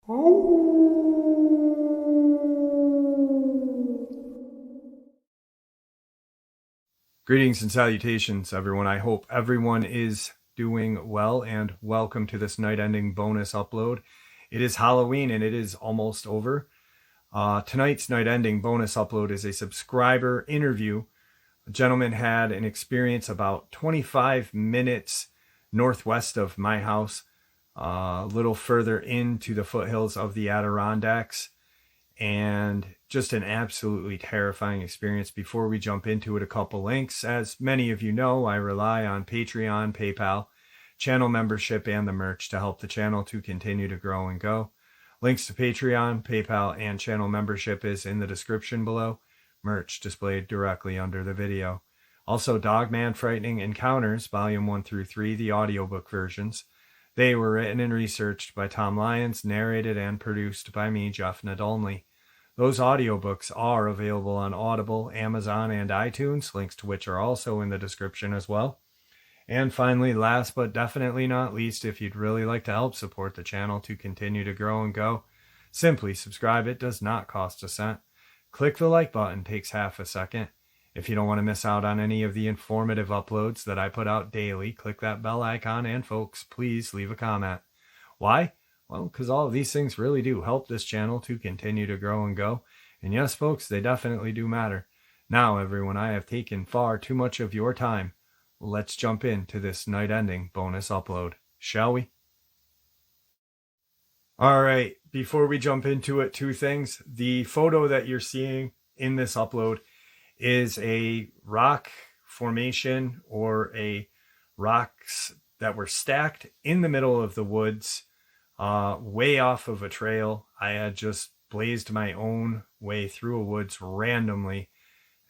Greetings and salutations, everyone. I hope everyone is doing well, and welcome to this night-ending bonus upload. It is Halloween, and it is almost over. Tonight's night-ending bonus upload is a subscriber interview. A gentleman had an experience about 25 minutes northwest of my house, a little further into the foothills of the Adirondacks, and just an absolutely terrifying experience. Before we jump into it, a couple links. As many of you know, I rely on Patreon, PayPal, channel membership, and the merch to help the channel to continue to grow and go. Links to Patreon, PayPal, and channel membership is in the description below. Merch displayed directly under the video. Also, Dogman Frightening Encounters, Volume 1 through 3, the audiobook versions. They were written and researched by Tom Lyons, narrated and produced by me, Jeff Nadolny. Those audiobooks are available on Audible, Amazon, and iTunes, links to which are also in the description as well. And finally, last but definitely not least, if you'd really like to help support the channel to continue to grow and go, simply subscribe. It does not cost a cent. Click the like button, takes half a second. If you don't want to miss out on any of the informative uploads that I put out daily, click that bell icon, and folks, please leave a comment. Why? Well, because all of these things really do help this channel to continue to grow and go. And yes, folks, they definitely do matter. Now, everyone, I have taken far too much of your time. Let's jump into this night-ending bonus upload, shall we? All right, before we jump into it, two things. The photo that you're seeing in this upload is a rock formation, or a rocks that were stacked in the middle of the woods, way off of a trail. I had just blazed my own way through a woods randomly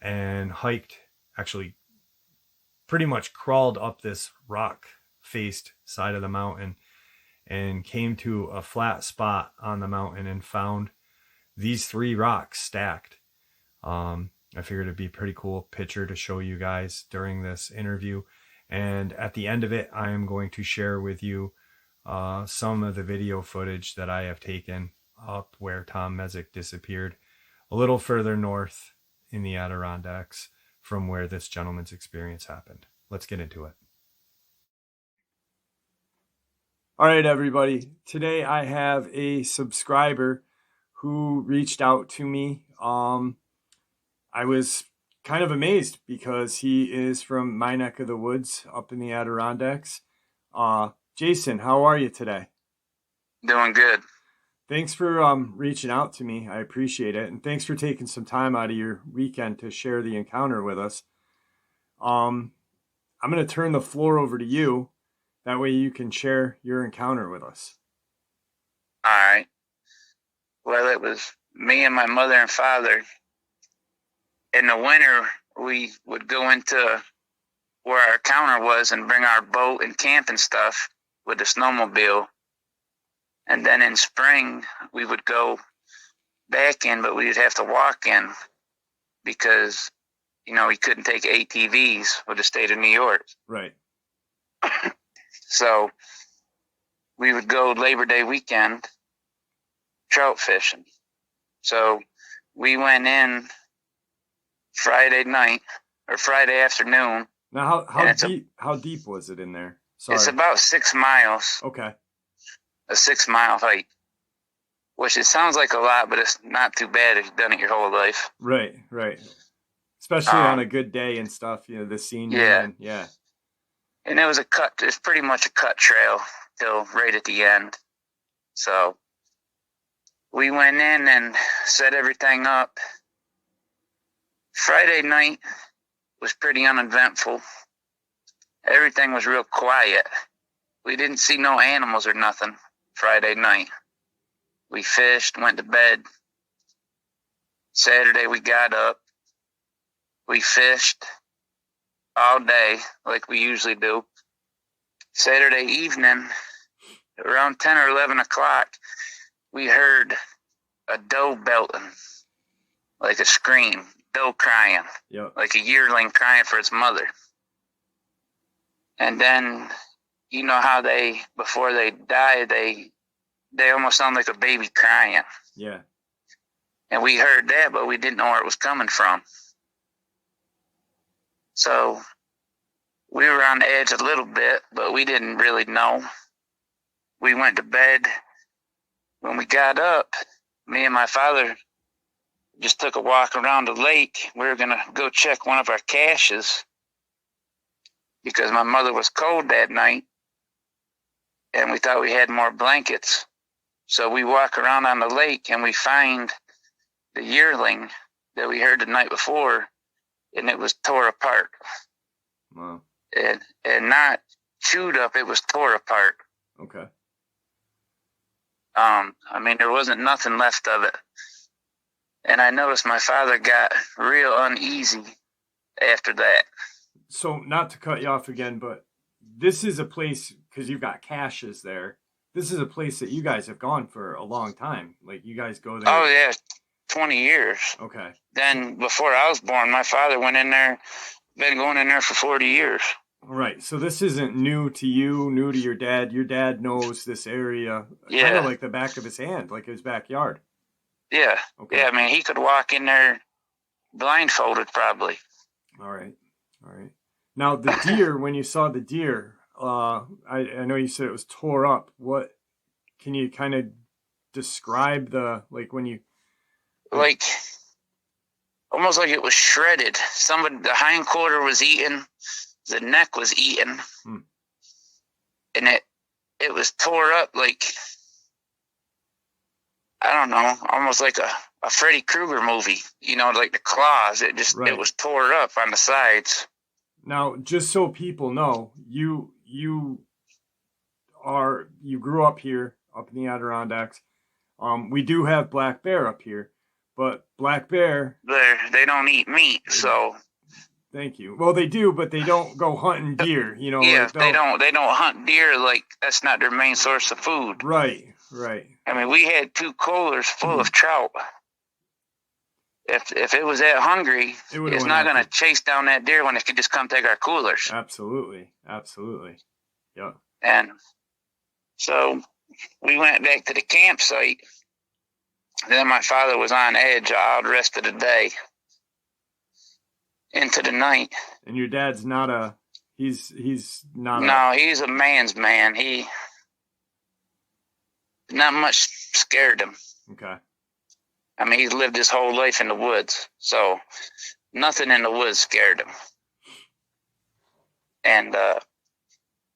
and hiked, actually pretty much crawled up this rock faced side of the mountain, and came to a flat spot on the mountain and found these three rocks stacked. I figured it'd be a pretty cool picture to show you guys during this interview. And at the end of it, I am going to share with you some of the video footage that I have taken up where Tom Mezek disappeared, a little further north in the Adirondacks from where this gentleman's experience happened. Let's get into it. All right, everybody. Today I have a subscriber who reached out to me. I was kind of amazed because he is from my neck of the woods up in the Adirondacks. Jason, how are you today? Doing good. Thanks for reaching out to me. I appreciate it. And thanks for taking some time out of your weekend to share the encounter with us. I'm going to turn the floor over to you. That way you can share your encounter with us. All right. Well, it was me and my mother and father. In the winter, we would go into where our counter was and bring our boat and camp and stuff with the snowmobile. And then in spring, we would go back in, but we'd have to walk in because, we couldn't take ATVs with the state of New York. Right. So we would go Labor Day weekend trout fishing. So we went in Friday night or Friday afternoon. Now, how deep was it in there? Sorry. It's about 6 miles. Okay. A 6 mile hike, which it sounds like a lot, but it's not too bad if you've done it your whole life. Right. Especially on a good day and stuff, the scene. Yeah. Yeah. And it was it's pretty much a cut trail till right at the end. So we went in and set everything up. Friday night was pretty uneventful. Everything was real quiet. We didn't see no animals or nothing Friday night. We fished, went to bed. Saturday we got up. We fished all day like we usually do. Saturday evening, around 10 or 11 o'clock, we heard a doe belting, like a scream, doe crying, like a yearling crying for its mother. And then, you know how before they die, they they almost sound like a baby crying. Yeah. And we heard that, but we didn't know where it was coming from. So we were on the edge a little bit, but we didn't really know. We went to bed. When we got up, me and my father just took a walk around the lake. We were going to go check one of our caches because my mother was cold that night, and we thought we had more blankets. So we walk around on the lake, and we find the yearling that we heard the night before, and it was tore apart. Wow. And not chewed up, it was tore apart. Okay. I mean, there wasn't nothing left of it. And I noticed my father got real uneasy after that. So, not to cut you off again, but this is a place, because you've got caches there, this is a place that you guys have gone for a long time. Like, you guys go there. Oh, yeah, 20 years. Okay. Then, before I was born, my father went in there, been going in there for 40 years. Right. So this isn't new to you, new to your dad. Your dad knows this area kind of like the back of his hand, like his backyard. Yeah. Okay. Yeah, I mean, he could walk in there blindfolded probably. All right. Now, the deer, when you saw the deer, I know you said it was tore up. What, can you kind of describe when you... Like, almost like it was shredded. The hind quarter was eaten. The neck was eaten, and it was tore up like, I don't know, almost like a Freddy Krueger movie, like the claws. It was tore up on the sides. Now, just so people know, you grew up here, up in the Adirondacks. We do have black bear up here, but black bear... They don't eat meat, so... Thank you. Well, they do, but they don't go hunting deer, Yeah, they don't hunt deer, like, that's not their main source of food. Right. I mean, we had 2 coolers full of trout. If it was that hungry, it's not going to chase down that deer when it could just come take our coolers. Absolutely. Yeah. And so we went back to the campsite. Then my father was on edge all the rest of the day. Into the night. And your dad's not he's not No, he's a man's man. Not much scared him. Okay. I mean, he's lived his whole life in the woods, so nothing in the woods scared him. And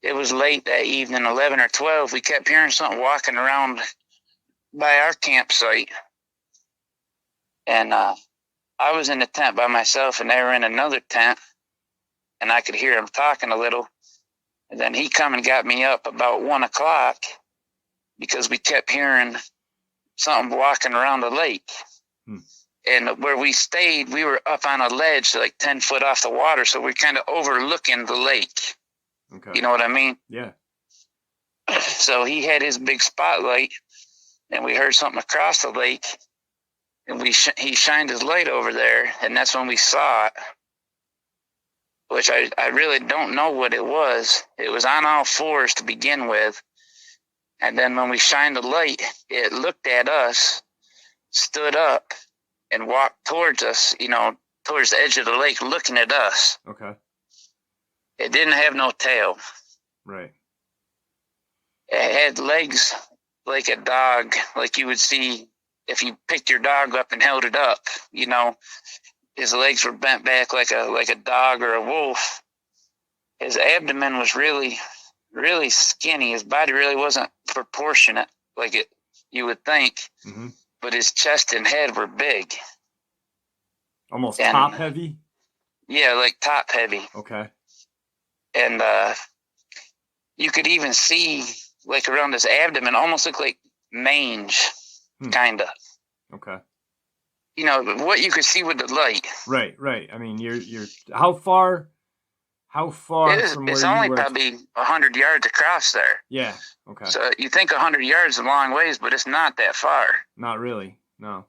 it was late that evening, 11 or 12, we kept hearing something walking around by our campsite. And I was in the tent by myself, and they were in another tent, and I could hear them talking a little. And then he come and got me up about 1 o'clock because we kept hearing something walking around the lake. And where we stayed, we were up on a ledge like 10 foot off the water, so we're kind of overlooking the lake. Okay. You know what I mean? Yeah. So he had his big spotlight, and we heard something across the lake. And he shined his light over there, and that's when we saw it, which I really don't know what it was. It was on all fours to begin with. And then when we shined the light, it looked at us, stood up, and walked towards us, towards the edge of the lake, looking at us. Okay. It didn't have no tail. Right. It had legs like a dog, like you would see if you picked your dog up and held it up, his legs were bent back like a dog or a wolf. His abdomen was really, really skinny. His body really wasn't proportionate like you would think, but his chest and head were big. Almost top heavy? Yeah, like top heavy. Okay. And you could even see, like around his abdomen, almost looked like mange. Kind of. Okay. What you could see with the light. Right. I mean, you're how far from where you were? It's only probably 100 yards across there. Yeah. Okay. So you think 100 yards is a long ways, but it's not that far. Not really. No.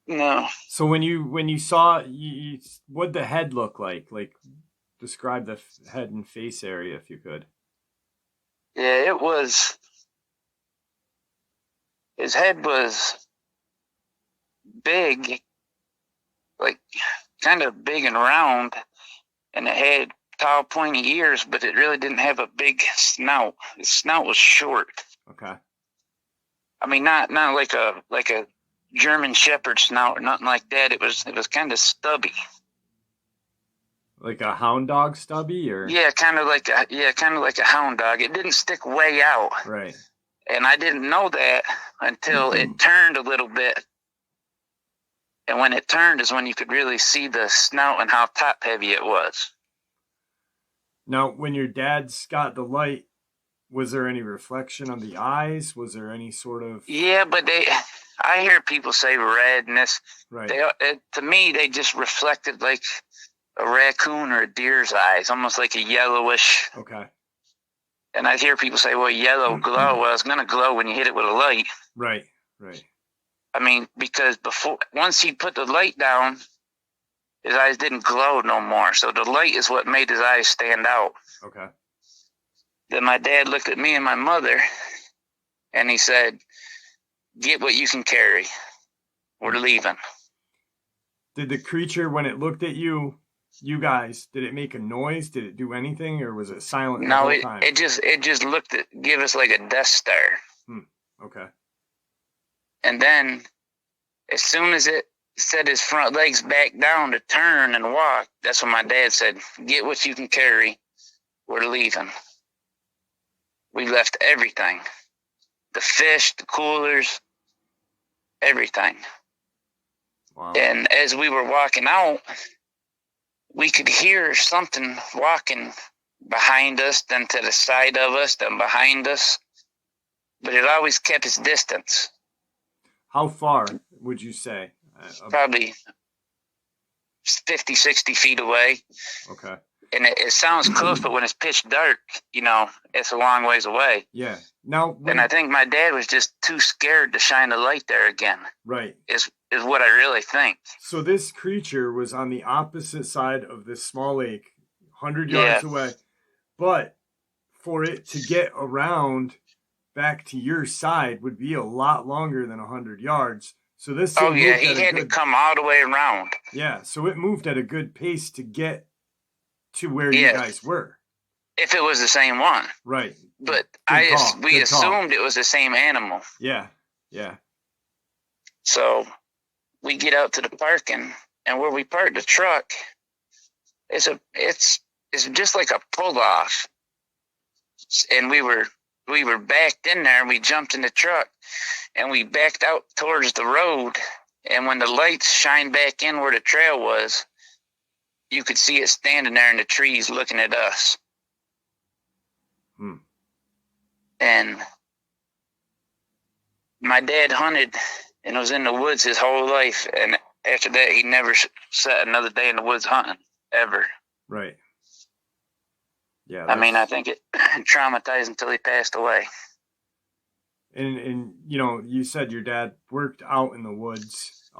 No. So when you saw, what'd the head look like? Like, describe the head and face area if you could. Yeah, it was His head was big, like kind of big and round, and it had tall, pointy ears, but it really didn't have a big snout. His snout was short. Okay. I mean, not like a German Shepherd snout or nothing like that. It was kind of stubby. Like a hound dog stubby, or Yeah, kind of like a hound dog. It didn't stick way out. right. And I didn't know that until it turned a little bit. And when it turned is when you could really see the snout and how top heavy it was. Now, when your dad's got the light, was there any reflection on the eyes? Was there any sort of... Yeah, but I hear people say redness. Right. To me, they just reflected like a raccoon or a deer's eyes, almost like a yellowish. Okay. And I hear people say, well, yellow glow. Well, it's going to glow when you hit it with a light. Right, right. I mean, because once he put the light down, his eyes didn't glow no more. So the light is what made his eyes stand out. Okay. Then my dad looked at me and my mother, and he said, get what you can carry. We're leaving. Did the creature, when it looked at you guys, did it make a noise? Did it do anything, or was it silent the whole time? it just looked at, give us like a Death Star. Okay. And then, as soon as it set his front legs back down to turn and walk, that's when my dad said, get what you can carry. We're leaving. We left everything. The fish, the coolers, everything. Wow. And as we were walking out, we could hear something walking behind us, then to the side of us, then behind us. But it always kept its distance. How far would you say? Probably 50, 60 feet away. Okay. And it sounds close, but when it's pitch dark, it's a long ways away. Yeah. Now, and I think my dad was just too scared to shine a light there again. Right. Is what I really think. So this creature was on the opposite side of this small lake, 100 yards away. But for it to get around back to your side would be a lot longer than 100 yards. So this thing he had to come all the way around. Yeah, so it moved at a good pace to get to where you guys were. If it was the same one. Right. But we assumed it was the same animal. Yeah, yeah. So we get out to the parking, and where we parked the truck, it's just like a pull off. And we were backed in there, and we jumped in the truck, and we backed out towards the road. And when the lights shined back in where the trail was, you could see it standing there in the trees looking at us. And my dad hunted and was in the woods his whole life. And after that, he never sat another day in the woods hunting, ever. Right. Yeah. I mean, I think it traumatized until he passed away. And you said your dad worked out in the woods.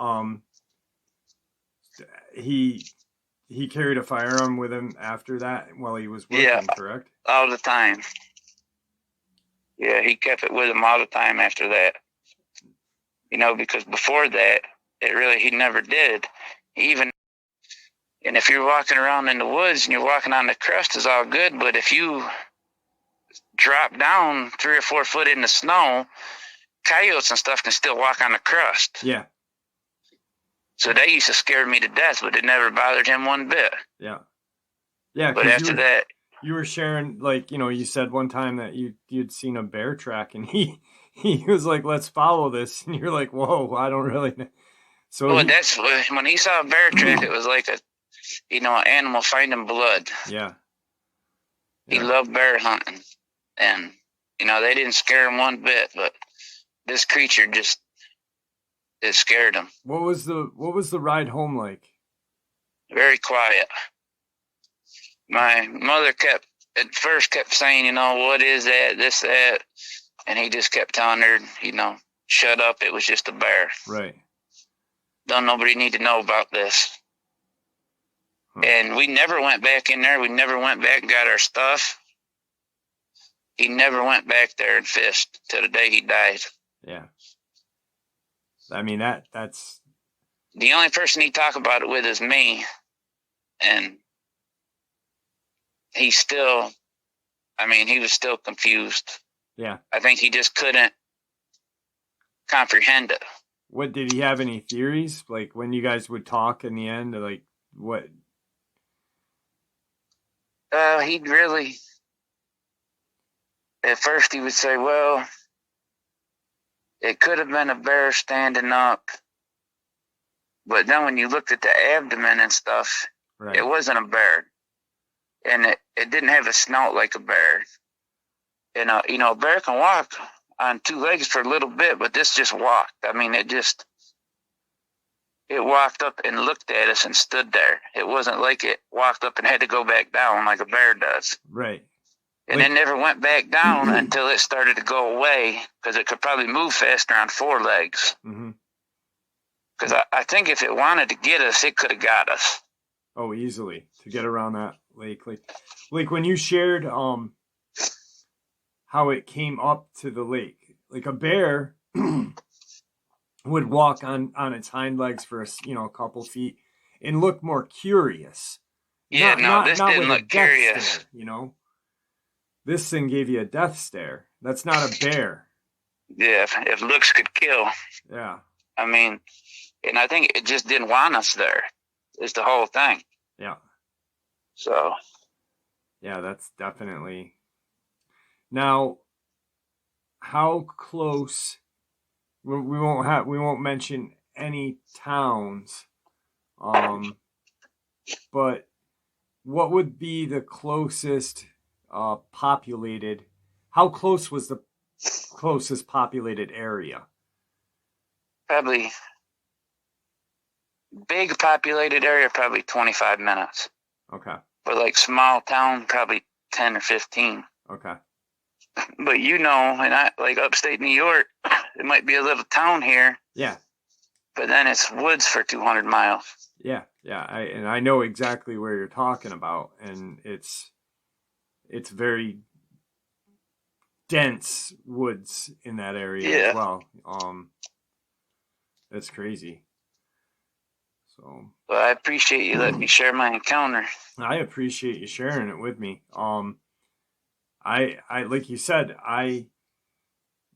He carried a firearm with him after that while he was working, correct? All the time. Yeah, he kept it with him all the time after that. Because before that, he never did. And if you're walking around in the woods and you're walking on the crust, it's all good. But if you drop down 3 or 4 foot in the snow, coyotes and stuff can still walk on the crust. Yeah. So they used to scare me to death, but it never bothered him one bit. Yeah. Yeah. But after that, you were sharing, you said one time that you'd seen a bear track, and he was like, let's follow this. And you're like, whoa, I don't really know. So that's when he saw a bear track, it was like an animal finding blood. Yeah. He loved bear hunting, and, they didn't scare him one bit, but this creature it scared him. What was the ride home like? Very quiet. My mother at first kept saying, what is that, this, that, and he just kept telling her, shut up, it was just a bear. Right. Don't nobody need to know about this. And we never went back in there. We never went back and got our stuff. He never went back there and fished till the day he died. Yeah. I mean, that's... The only person he talked about it with is me, and he was still confused. Yeah. I think he just couldn't comprehend it. What, did he have any theories? Like, when you guys would talk in the end, like, what? He'd really, at first he would say, well, it could have been a bear standing up. But then when you looked at the abdomen and stuff, Right. It wasn't a bear. And it didn't have a snout like a bear. And, a bear can walk on two legs for a little bit, but this just walked. I mean, it walked up and looked at us and stood there. It wasn't like it walked up and had to go back down like a bear does. Right. And it never went back down until it started to go away, because it could probably move faster on four legs. Because I think if it wanted to get us, it could have got us. Oh, easily, to get around that lake. Like when you shared how it came up to the lake, like a bear would walk on its hind legs for a couple feet and look more curious. Yeah, this didn't look curious. Stare, This thing gave you a death stare. That's not a bear. Yeah, if looks could kill. Yeah. I mean, and I think it just didn't want us there. Is the whole thing. Yeah. So. Yeah, that's definitely. Now, how close? We won't mention any towns, but what would be the closest populated? How close was the closest populated area? Probably big populated area, probably 25 minutes. Okay. But like small town, probably 10 or 15. Okay. But and I like upstate New York, it might be a little town here. Yeah. But then it's woods for 200 miles. Yeah. I know exactly where you're talking about, and it's very dense woods in that area as well. That's crazy. So. Well, I appreciate you letting me share my encounter. I appreciate you sharing it with me. I like you said,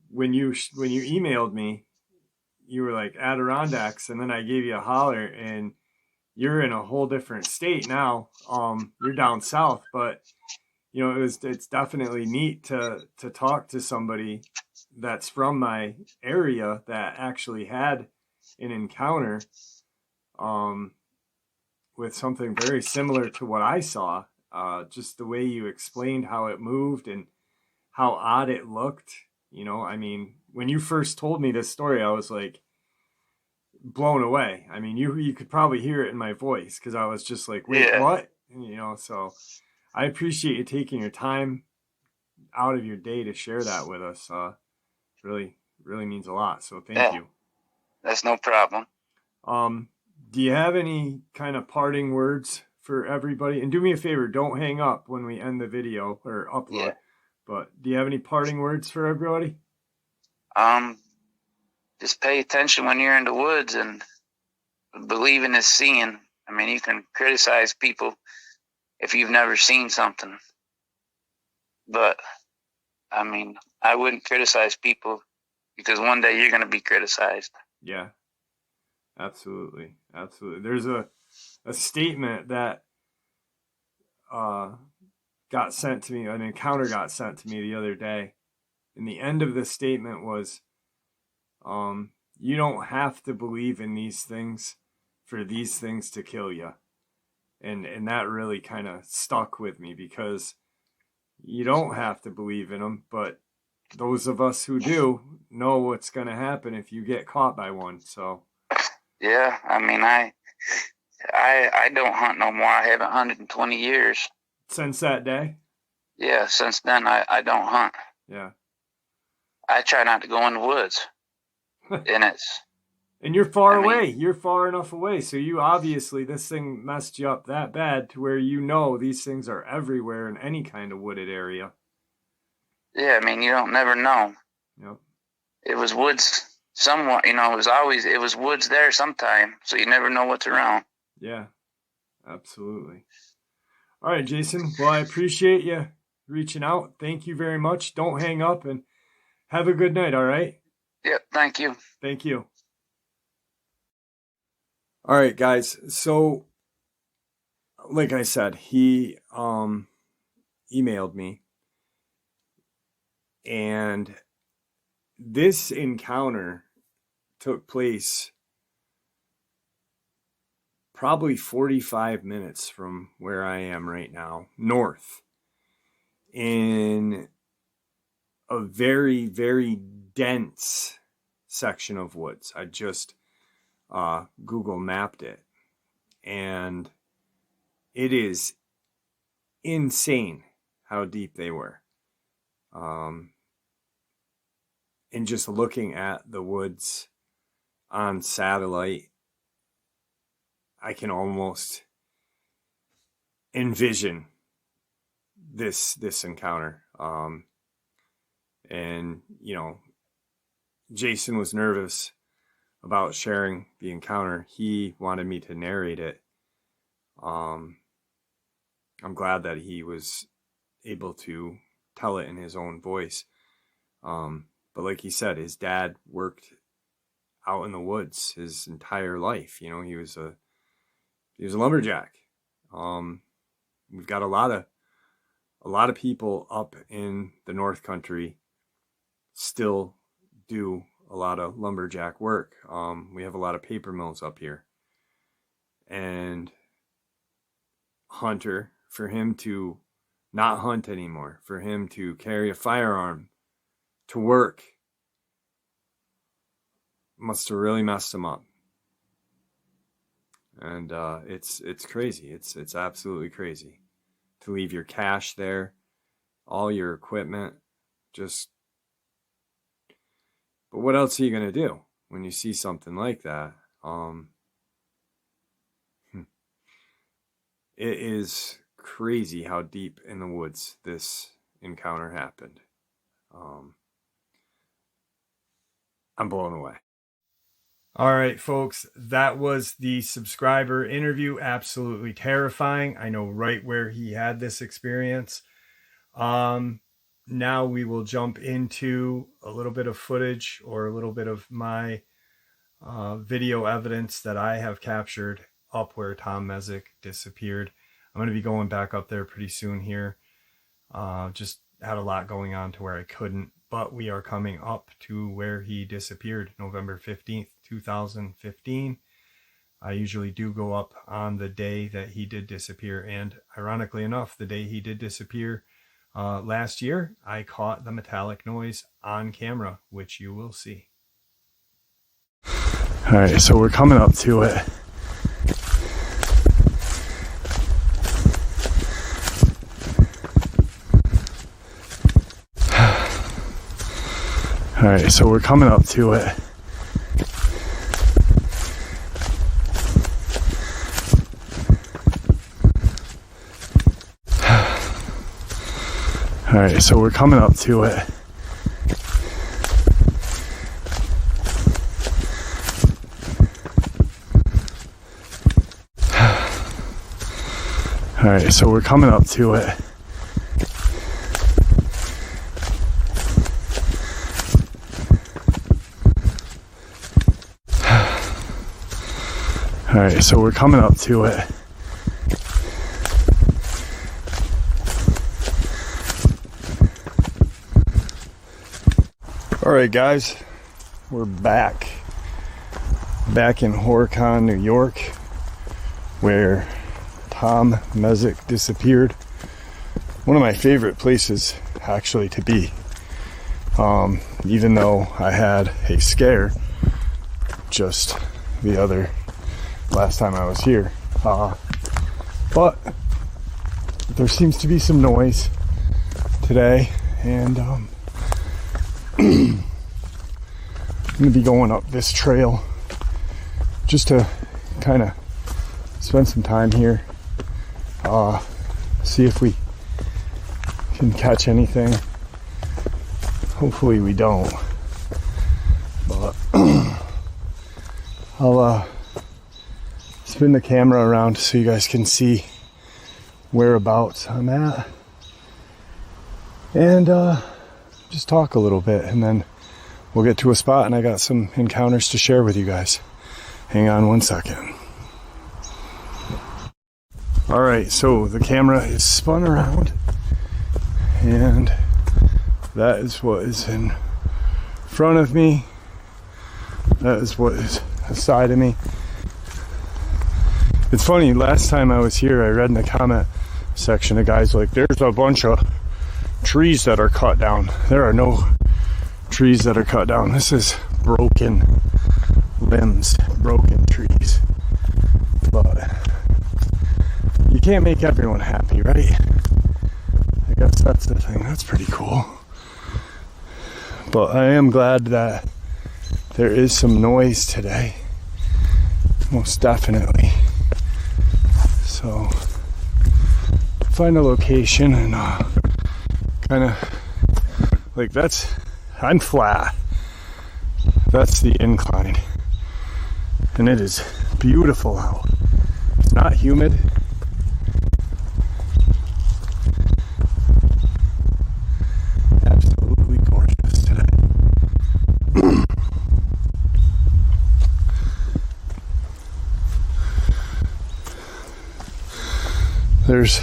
when you emailed me, you were like Adirondacks, and then I gave you a holler, and you're in a whole different state now. You're down south, but it's definitely neat to talk to somebody that's from my area that actually had an encounter with something very similar to what I saw. Just the way you explained how it moved and how odd it looked. I mean, when you first told me this story, I was like blown away. I mean, you could probably hear it in my voice, because I was just like, wait, what? So I appreciate you taking your time out of your day to share that with us. Really, really means a lot. So thank you. That's no problem. Do you have any kind of parting words for everybody? And do me a favor, don't hang up when we end the video or upload. Yeah. But do you have any parting words for everybody? Just pay attention when you're in the woods, and believing is seeing. I mean, you can criticize people if you've never seen something. But, I mean, I wouldn't criticize people, because one day you're going to be criticized. Yeah, absolutely. There's a statement that got sent to me, an encounter got sent to me the other day. And the end of the statement was, you don't have to believe in these things for these things to kill you. And that really kind of stuck with me, because you don't have to believe in them, but those of us who do know what's going to happen if you get caught by one. So. Yeah, I mean, I don't hunt no more. I haven't hunted in 20 years. Since that day? Yeah, since then I don't hunt. Yeah. I try not to go in the woods. And you're far away. You're far enough away. So you obviously, this thing messed you up that bad to where these things are everywhere in any kind of wooded area. Yeah, I mean, you don't never know. Yep. It was woods somewhat, you know, it was woods there sometime, so you never know what's around. Yeah, absolutely. All right, Jason. Well, I appreciate you reaching out. Thank you very much. Don't hang up, and have a good night, all right? Yep, thank you. Thank you. All right, guys. So, like I said, he emailed me, and this encounter took place probably 45 minutes from where I am right now, north, in a very, very dense section of woods. I just Google mapped it, and it is insane how deep they were. And just looking at the woods on satellite, I can almost envision this encounter. And you know, Jason was nervous about sharing the encounter. He wanted me to narrate it. I'm glad that he was able to tell it in his own voice. But like he said, his dad worked out in the woods his entire life. You know, he was a lumberjack. We've got a lot of people up in the North Country still do a lot of lumberjack work. We have a lot of paper mills up here. And Hunter, for him to not hunt anymore, for him to carry a firearm to work, must have really messed him up. And it's crazy. It's absolutely crazy to leave your cash there, all your equipment, just. But what else are you gonna do when you see something like that? It is crazy how deep in the woods this encounter happened. I'm blown away. All right, folks, that was the subscriber interview. Absolutely terrifying. I know right where he had this experience. Now we will jump into a little bit of footage, or a little bit of my video evidence that I have captured up where Tom Mezek disappeared. I'm going to be going back up there pretty soon here. Just had a lot going on to where I couldn't, but we are coming up to where he disappeared, November 15th, 2015. I usually do go up on the day that he did disappear, and ironically enough, the day he did disappear last year, I caught the metallic noise on camera, which you will see. All right, so we're coming up to it. All right, so we're coming up to it. All right, so we're coming up to it. All right, so we're coming up to it. All right, so we're coming up to it. All right, guys, we're back in Horicon, New York, where Tom Mezek disappeared. One of my favorite places, actually, to be. Even though I had a scare just the last time I was here. But there seems to be some noise today, and I'm gonna be going up this trail just to kind of spend some time here, see if we can catch anything. Hopefully we don't, But I'll spin the camera around so you guys can see whereabouts I'm at, and just talk a little bit, and then we'll get to a spot, and I got some encounters to share with you guys. Hang on one second. All right, so the camera is spun around, and that is what is in front of me. That is what is aside of me. It's funny, last time I was here, I read in the comment section, the guy's like, there's a bunch of trees that are cut down. There are no trees that are cut down. This is broken limbs, broken trees. But you can't make everyone happy, right? I guess that's the thing. That's pretty cool. But I am glad that there is some noise today. Most definitely. So, find a location and kind of like I'm flat. That's the incline. And it is beautiful out. It's not humid. Absolutely gorgeous today. There's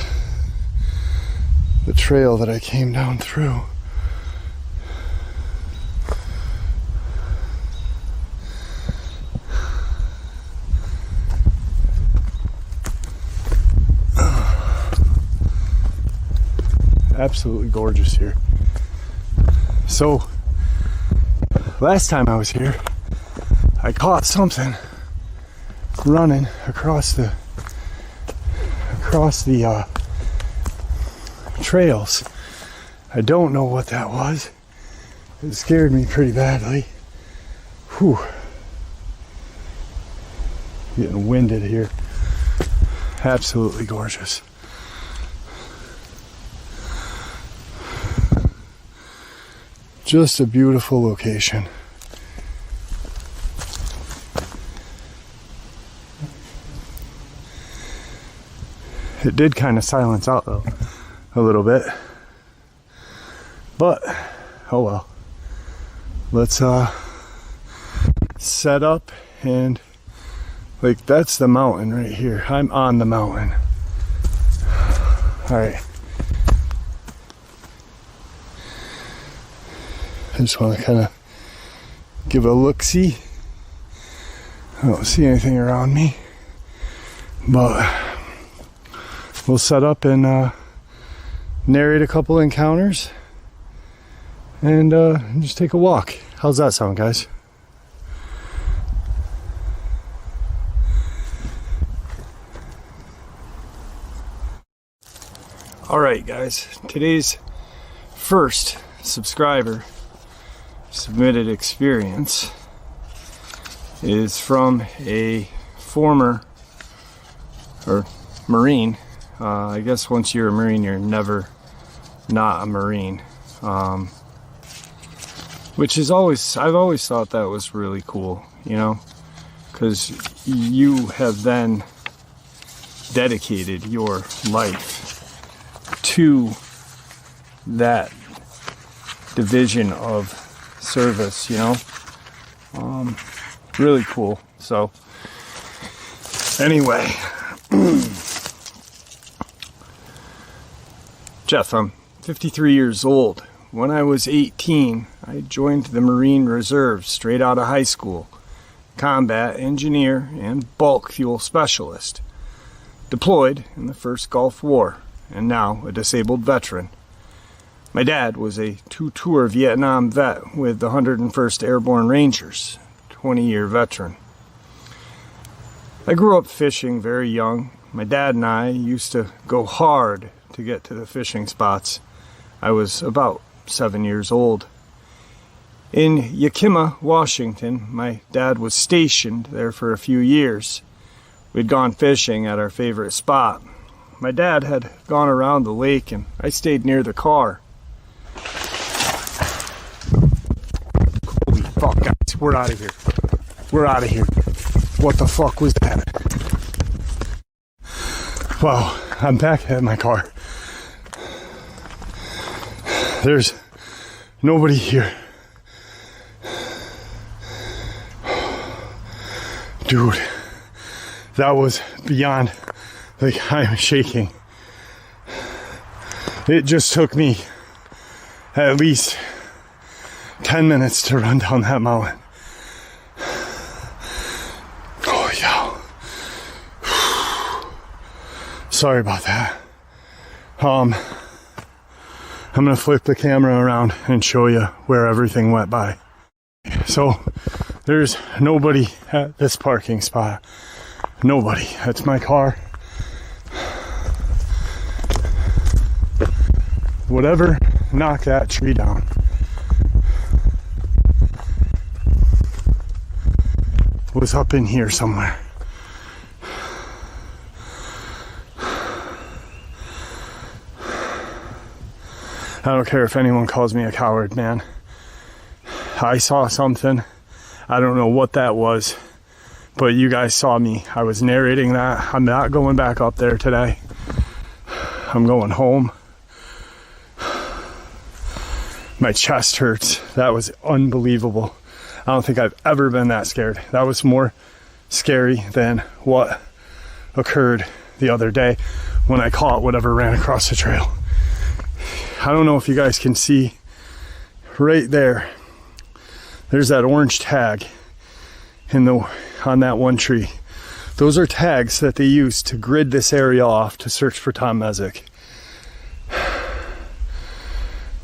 the trail that I came down through. Absolutely gorgeous here. So, last time I was here, I caught something running across the trails. I don't know what that was. It scared me pretty badly. Whew. Getting winded here. Absolutely gorgeous. Just a beautiful location. It did kind of silence out though, a little bit. But, oh well. Let's set up, and like that's the mountain right here. I'm on the mountain. Alright. I just want to kind of give a look-see. I don't see anything around me, but we'll set up and narrate a couple encounters and just take a walk. How's that sound, guys? All right, guys. Today's first subscriber submitted experience is from a former Marine. I guess once you're a Marine, you're never not a Marine. Which is I've always thought that was really cool, you know, because you have then dedicated your life to that division of service, you know. Really cool. So anyway, Jeff, I'm 53 years old. When I was 18, I joined the Marine Reserve straight out of high school. Combat engineer and bulk fuel specialist. Deployed in the first Gulf War, and now a disabled veteran. My dad was a two-tour Vietnam vet with the 101st Airborne Rangers, 20-year veteran. I grew up fishing very young. My dad and I used to go hard to get to the fishing spots. I was about 7 years old. In Yakima, Washington, my dad was stationed there for a few years. We'd gone fishing at our favorite spot. My dad had gone around the lake and I stayed near the car. Holy fuck, guys, guys, we're out of here. We're out of here. What the fuck was that? Wow, I'm back at my car. There's nobody here. Dude, that was beyond, like, I'm shaking. It just took me at least 10 minutes to run down that mountain. Oh, yeah. Sorry about that. I'm gonna flip the camera around and show you where everything went by. So there's nobody at this parking spot. Nobody. That's my car. Whatever knocked that tree down was up in here somewhere. I don't care if anyone calls me a coward, man. I saw something. I don't know what that was, but you guys saw me. I was narrating that. I'm not going back up there today. I'm going home. My chest hurts. That was unbelievable. I don't think I've ever been that scared. That was more scary than what occurred the other day when I caught whatever ran across the trail. I don't know if you guys can see right there. There's that orange tag on that one tree. Those are tags that they use to grid this area off to search for Tom Mezek.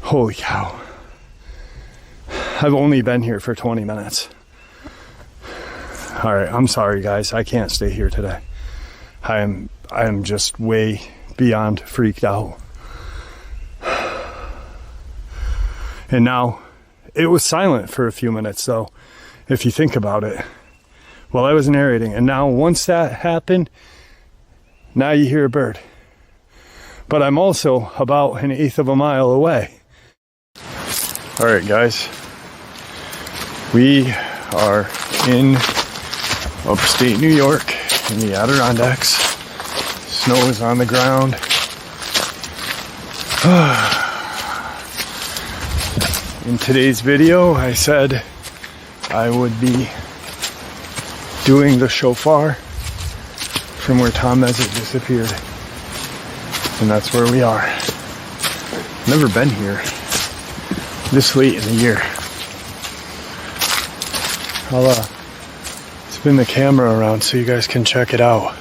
Holy cow. I've only been here for 20 minutes. All right, I'm sorry guys. I can't stay here today. I am just way beyond freaked out. And now it was silent for a few minutes though, if you think about it, while I was narrating. And now once that happened, now you hear a bird. But I'm also about 1/8 of a mile away. All right, guys. We are in upstate New York in the Adirondacks. Snow is on the ground. In today's video, I said I would be doing the shofar from where Tom Mezek disappeared. And that's where we are. Never been here this late in the year. I'll spin the camera around so you guys can check it out.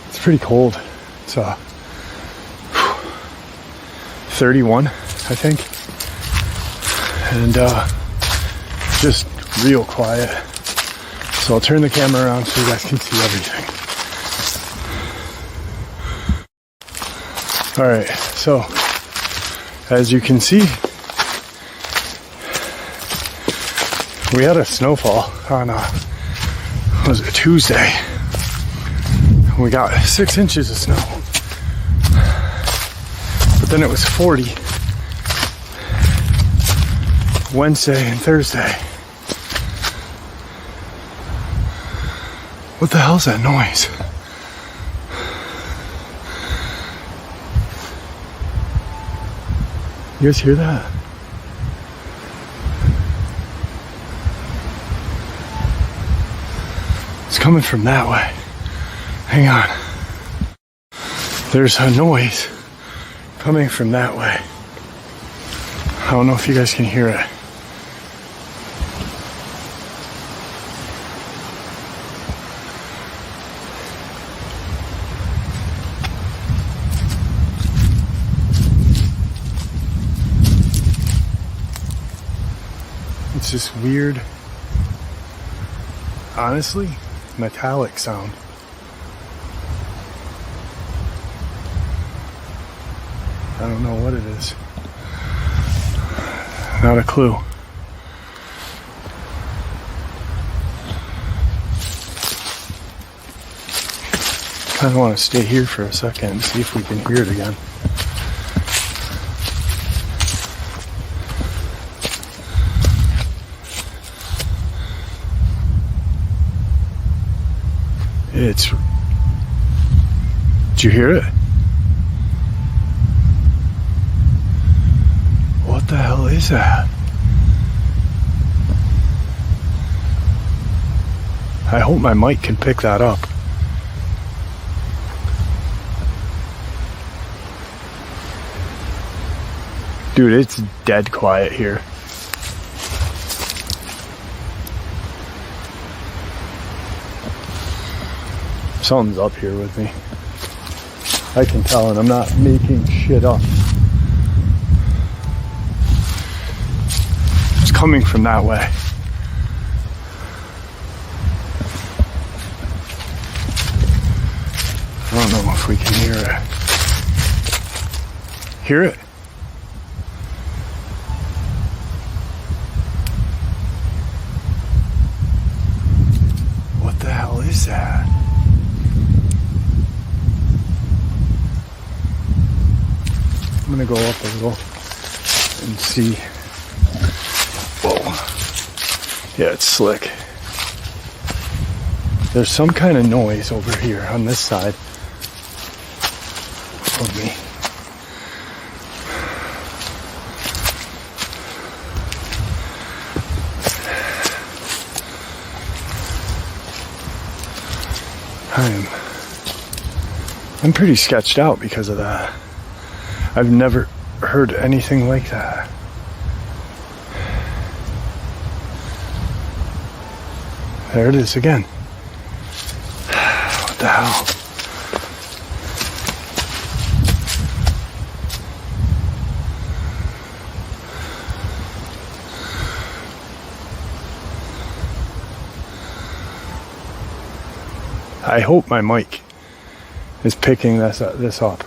It's pretty cold. It's 31, I think. And just real quiet. So I'll turn the camera around so you guys can see everything. All right, so as you can see, we had a snowfall on was it Tuesday? We got 6 inches of snow, but then it was 40 Wednesday and Thursday. What the hell's that noise? You guys hear that? It's coming from that way. Hang on. There's a noise coming from that way. I don't know if you guys can hear it. It's this weird, honestly, metallic sound. I don't know what it is. Not a clue. Kind of want to stay here for a second and see if we can hear it again. Did you hear it? What the hell is that? I hope my mic can pick that up. Dude, it's dead quiet here. Something's up here with me. I can tell, and I'm not making shit up. It's coming from that way. I don't know if we can hear it. Hear it? What the hell is that? I'm gonna go up a little and see. Whoa. Yeah, it's slick. There's some kind of noise over here on this side of me. I'm pretty sketched out because of that. I've never heard anything like that. There it is again. What the hell? I hope my mic is picking this up.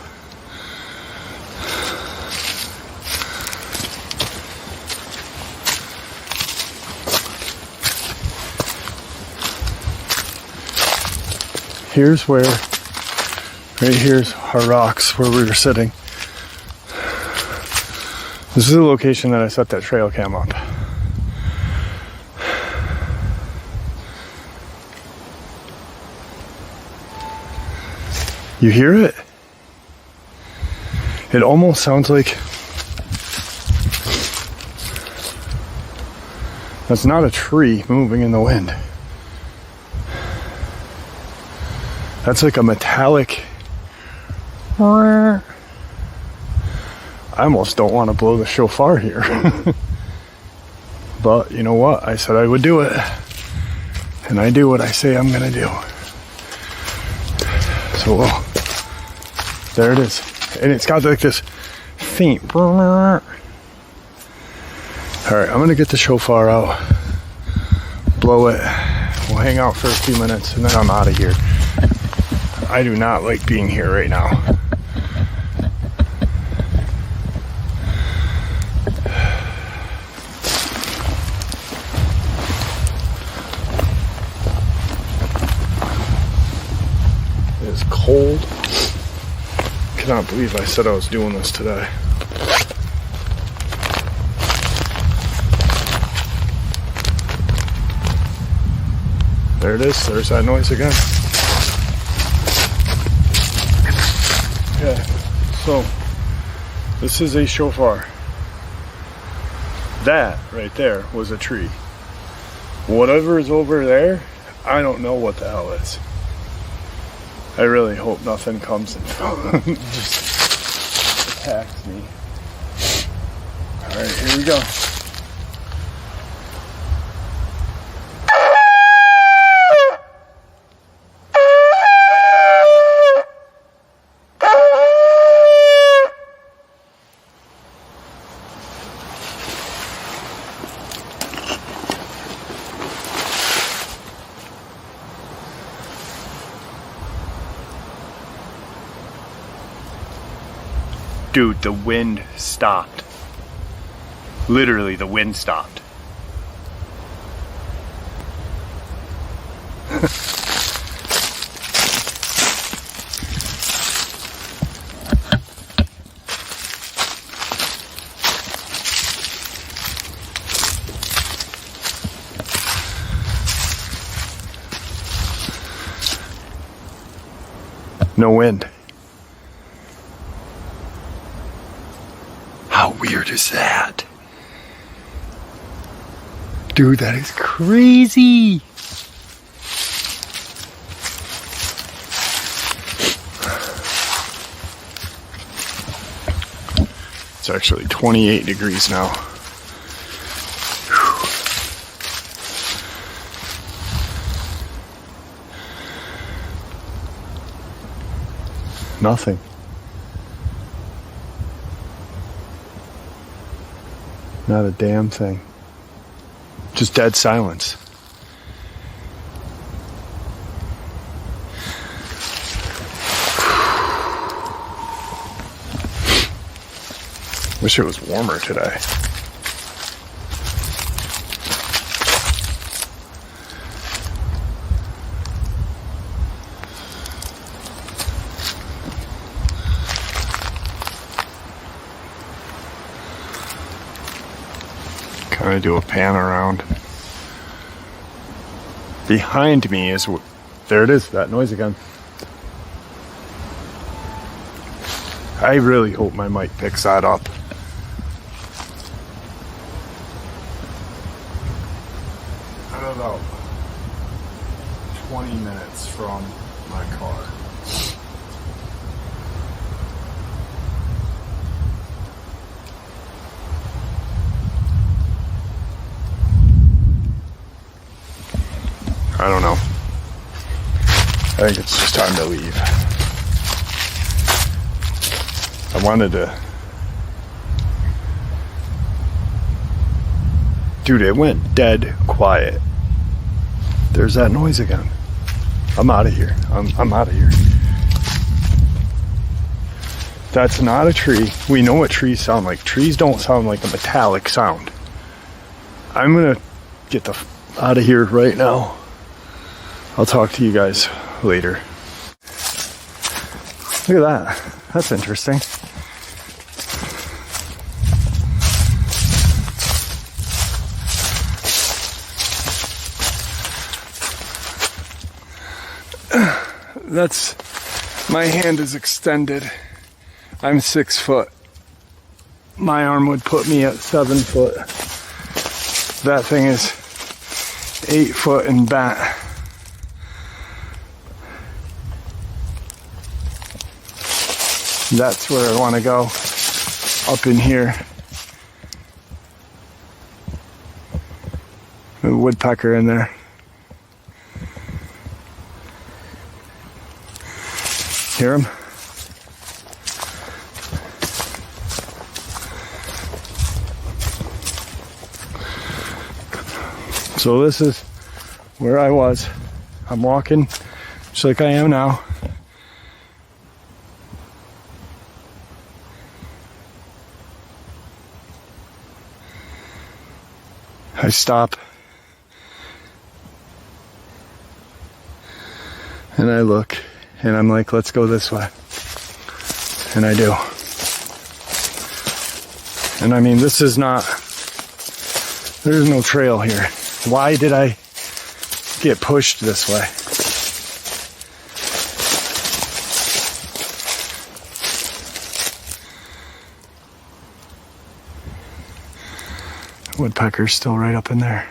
Here's where, right here's our rocks where we were sitting. This is the location that I set that trail cam up. You hear it? It almost sounds like that's not a tree moving in the wind. That's like a metallic. I almost don't want to blow the shofar here. But you know what? I said I would do it. And I do what I say I'm going to do. So, well, there it is. And it's got like this faint. Alright, I'm going to get the shofar out. Blow it. We'll hang out for a few minutes and then I'm out of here. I do not like being here right now. It's cold. Cannot believe I said I was doing this today. There it is. There's that noise again. Okay, so this is a shofar. That right there was a tree. Whatever is over there, I don't know what the hell is. I really hope nothing comes and just attacks me. Alright, here we go. Dude, the wind stopped. Literally, the wind stopped. No wind. How weird is that? Dude, that is crazy. It's actually 28 degrees now. Whew. Nothing. Not a damn thing. Just dead silence. Wish it was warmer today. Kind of do a pan around. Behind me is, there it is, that noise again. I really hope my mic picks that up. I'm about 20 minutes from my car. I don't know. I think it's just time to leave. I wanted to... Dude, it went dead quiet. There's that noise again. I'm out of here. I'm out of here. That's not a tree. We know what trees sound like. Trees don't sound like a metallic sound. I'm gonna get the out of here right now. I'll talk to you guys later. Look at that. That's interesting. That's, my hand is extended. I'm 6 foot. My arm would put me at 7 foot. That thing is 8 foot and bent. That's where I want to go, up in here. A woodpecker in there. Hear him? So this is where I was. I'm walking just like I am now. I stop and I look and I'm like, let's go this way. And I do. And I mean, this is not, there's no trail here. Why did I get pushed this way? Woodpecker's still right up in there.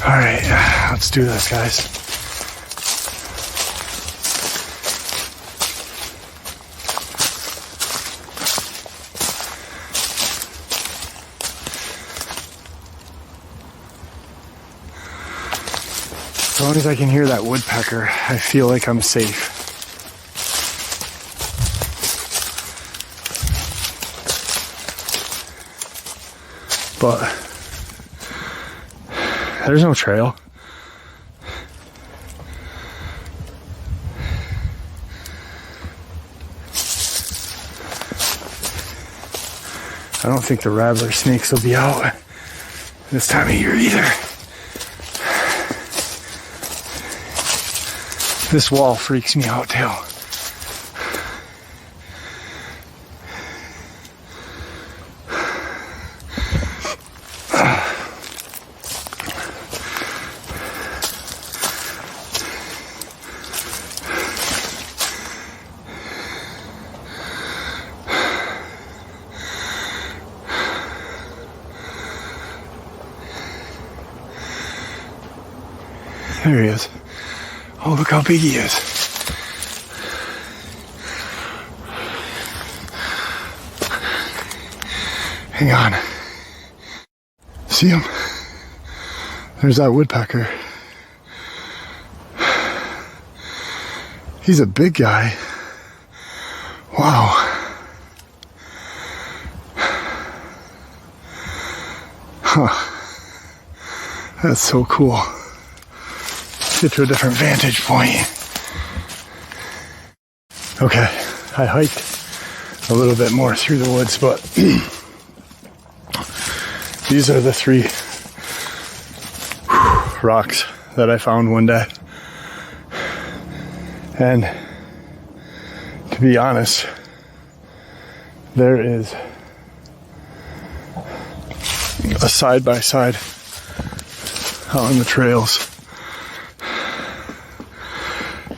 All right, let's do this, guys. As long as I can hear that woodpecker, I feel like I'm safe. But there's no trail. I don't think the rattler snakes will be out this time of year either. This wall freaks me out too. There he is. Oh, look how big he is. Hang on. See him? There's that woodpecker. He's a big guy. Wow. Huh. That's so cool. Get to a different vantage point. Okay, I hiked a little bit more through the woods, but these are the 3 rocks that I found one day. And to be honest, there is a side-by-side out on the trails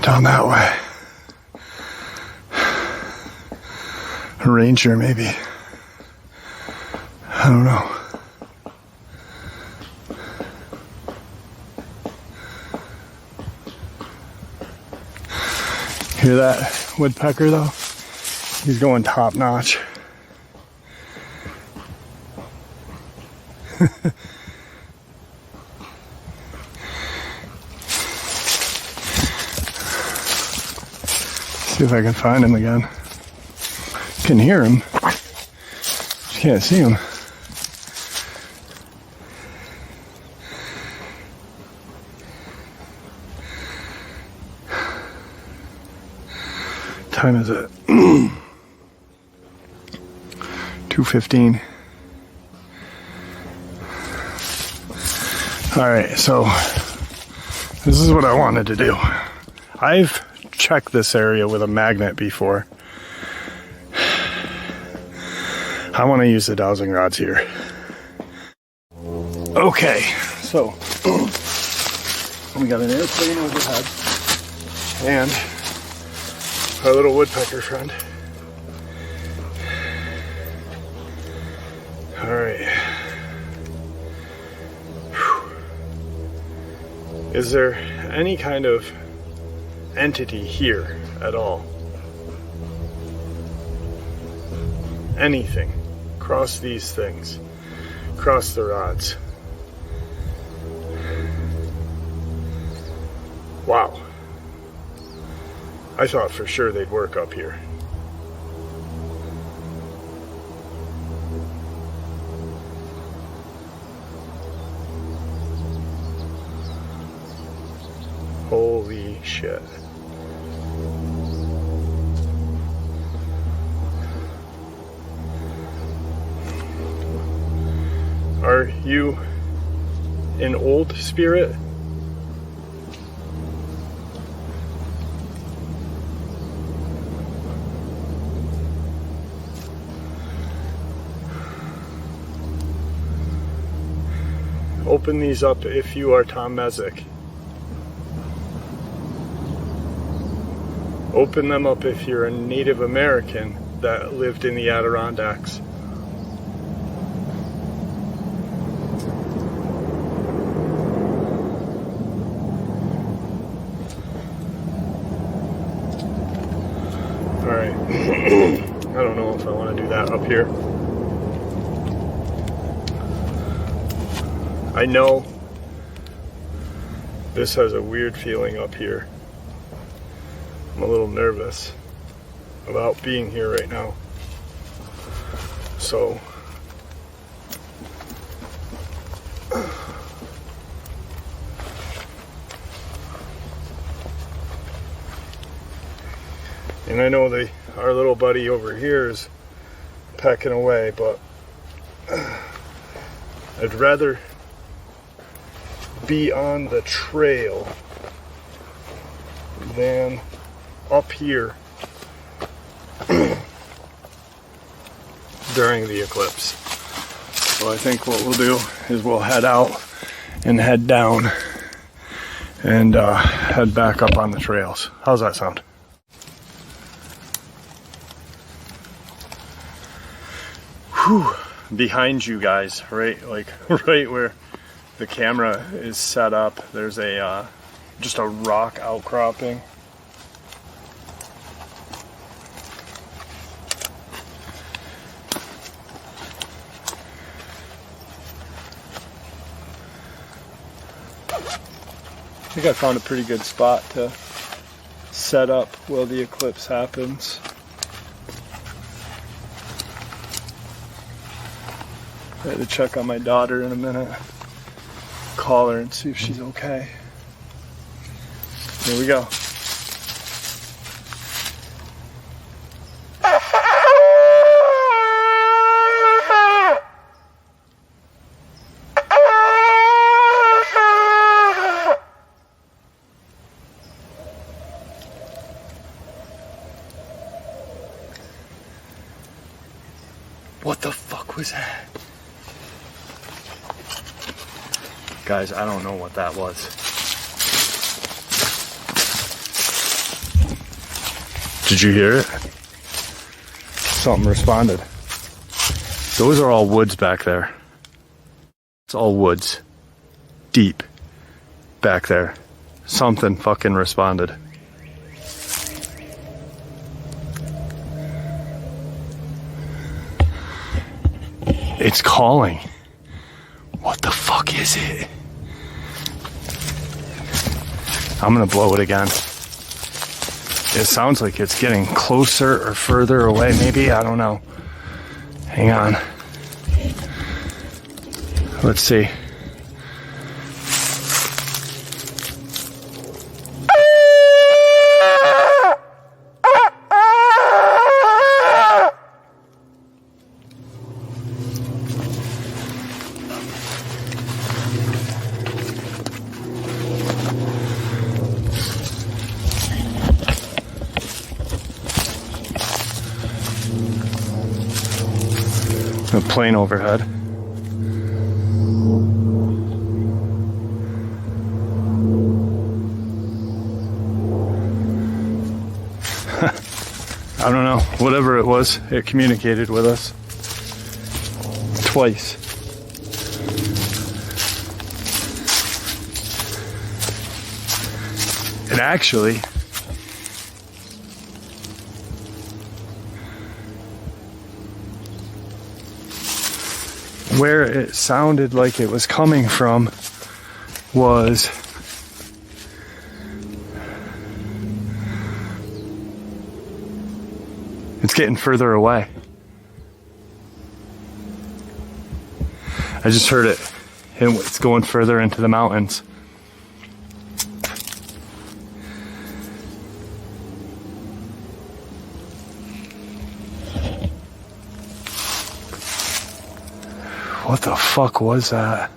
down that way. A ranger, maybe. I don't know. Hear that woodpecker though? He's going top notch. See if I can find him again. Can hear him. Just can't see him. Time is it? 2:15. All right, so this is what I wanted to do. I've checked this area with a magnet before. I want to use the dowsing rods here. Okay, so we got an airplane overhead and our little woodpecker friend. All right. Is there any kind of entity here at all? Anything? Cross these things. Cross the rods. Wow. I thought for sure they'd work up here. Holy shit. Are you an old spirit? Open these up if you are Tom Mezek. Open them up if you're a Native American that lived in the Adirondacks. Alright. I don't know if I want to do that up here. I know this has a weird feeling up here. I'm a little nervous about being here right now. So and I know our little buddy over here is pecking away, but I'd rather be on the trail than up here during the eclipse. So I think what we'll do is we'll head out and head down and head back up on the trails. How's that sound? Whew. Behind you guys, right where the camera is set up, there's a just a rock outcropping. I think I found a pretty good spot to set up while the eclipse happens. I had to check on my daughter in a minute. Call her and see if she's okay. Here we go. What the fuck was that? Guys, I don't know what that was. Did you hear it? Something responded. Those are all woods back there. It's all woods. Deep back there. Something fucking responded. It's calling. What the fuck is it? I'm gonna blow it again. It sounds like it's getting closer or further away, maybe, I don't know. Hang on. Let's see. A plane overhead. I don't know, whatever it was, it communicated with us twice. And actually, where it sounded like it was coming from was it's getting further away. I just heard it, and it's going further into the mountains. What the fuck was that?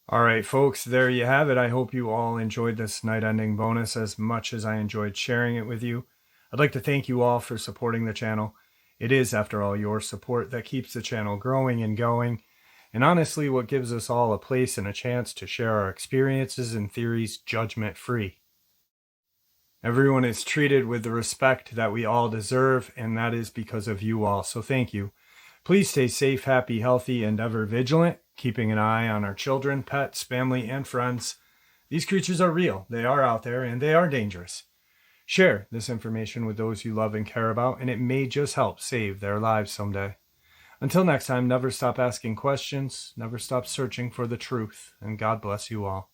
All right, folks, there you have it. I hope you all enjoyed this night ending bonus as much as I enjoyed sharing it with you. I'd like to thank you all for supporting the channel. It is, after all, your support that keeps the channel growing and going, and honestly what gives us all a place and a chance to share our experiences and theories judgment-free. Everyone is treated with the respect that we all deserve, and that is because of you all, so thank you. Please stay safe, happy, healthy, and ever vigilant, keeping an eye on our children, pets, family, and friends. These creatures are real, they are out there, and they are dangerous. Share this information with those you love and care about, and it may just help save their lives someday. Until next time, never stop asking questions, never stop searching for the truth, and God bless you all.